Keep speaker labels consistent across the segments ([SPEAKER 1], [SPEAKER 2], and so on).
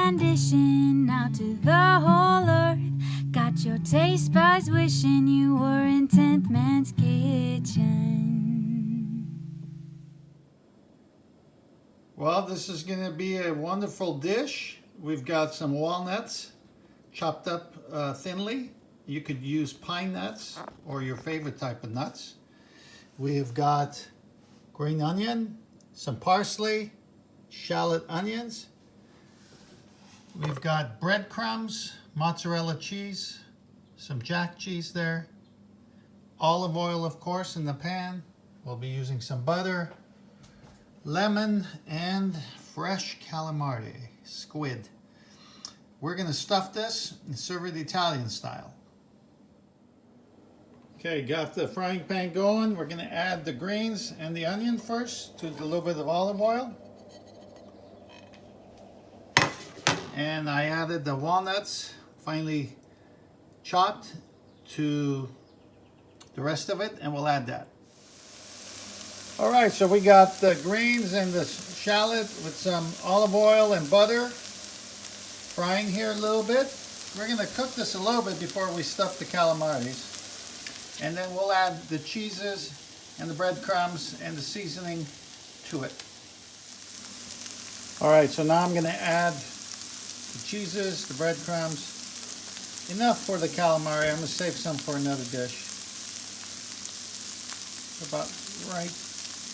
[SPEAKER 1] man dishing out to the whole earth. Got your taste buds wishing you were in 10th Man's kitchen.
[SPEAKER 2] Well, this is going to be a wonderful dish. We've got some walnuts chopped up thinly. You could use pine nuts or your favorite type of nuts. We've got green onion, some parsley, shallot onions. We've got breadcrumbs, mozzarella cheese, some jack cheese there, olive oil, of course, in the pan. We'll be using some butter, lemon, and fresh calamari, squid. We're going to stuff this and serve it Italian style. Okay, got the frying pan going. We're going to add the greens and the onion first to a little bit of olive oil. And I added the walnuts, finely chopped, to the rest of it, and we'll add that. All right, so we got the greens and the shallot with some olive oil and butter frying here a little bit. We're going to cook this a little bit before we stuff the calamaris. And then we'll add the cheeses and the breadcrumbs and the seasoning to it. All right, so now I'm going to add the cheeses, the breadcrumbs. Enough for the calamari. I'm going to save some for another dish. About right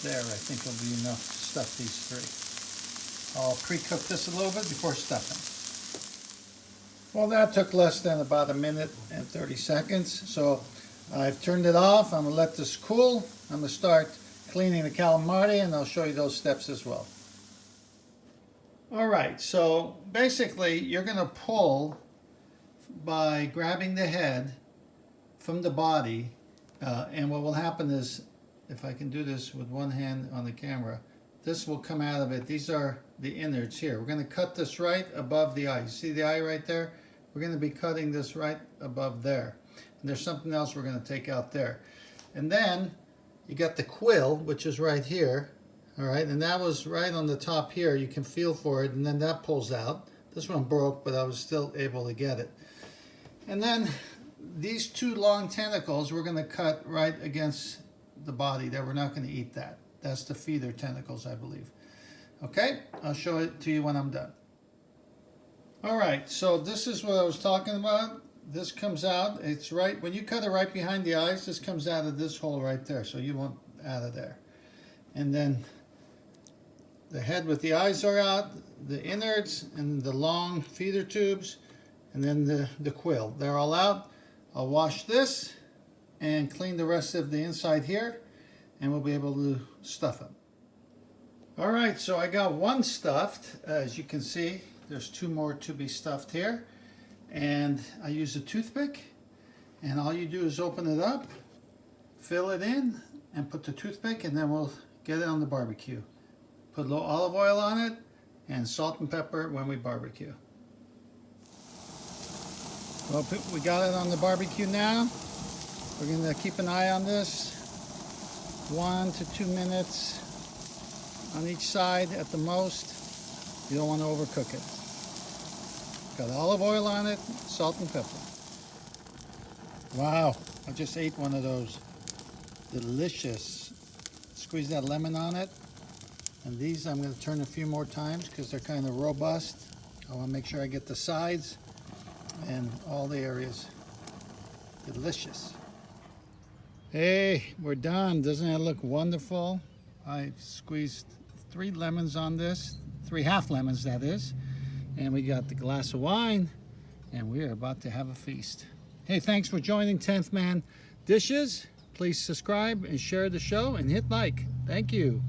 [SPEAKER 2] there, I think will be enough to stuff these three. I'll pre-cook this a little bit before stuffing. Well, that took less than about 1 minute and 30 seconds. So I've turned it off. I'm going to let this cool. I'm going to start cleaning the calamari, and I'll show you those steps as well. All right, so basically you're going to pull by grabbing the head from the body, and what will happen is, if I can do this with one hand on the camera, this will come out of it. These are the innards here. We're going to cut this right above the eye. You see the eye right there? We're going to be cutting this right above there. And there's something else we're going to take out there. And then you got the quill, which is right here. All right, and that was right on the top here. You can feel for it, and then that pulls out. This one broke, but I was still able to get it. And then these two long tentacles, we're going to cut right against the body there. We're not going to eat that. That's the feeder tentacles, I believe. Okay, I'll show it to you when I'm done. All right, so this is what I was talking about. This comes out, it's right, when you cut it right behind the eyes, this comes out of this hole right there, so you want out of there. And then the head with the eyes are out, the innards and the long feeder tubes, and then the quill. They're all out. I'll wash this and clean the rest of the inside here, and we'll be able to stuff them. All right, so I got one stuffed. As you can see, there's two more to be stuffed here. And I use a toothpick, and all you do is open it up, fill it in, and put the toothpick, and then we'll get it on the barbecue. Put a little olive oil on it, and salt and pepper when we barbecue. Well, we got it on the barbecue now. We're going to keep an eye on this. 1 to 2 minutes on each side at the most. You don't want to overcook it. Got olive oil on it, salt and pepper. Wow, I just ate one of those. Delicious. Squeeze that lemon on it. And these I'm going to turn a few more times because they're kind of robust. I want to make sure I get the sides and all the areas. Delicious. Hey, we're done. Doesn't that look wonderful? I squeezed 3 lemons on this. 3 half lemons, that is. And we got the glass of wine, and we're about to have a feast. Hey, thanks for joining 10th Man Dishes. Please subscribe and share the show and hit like. Thank you.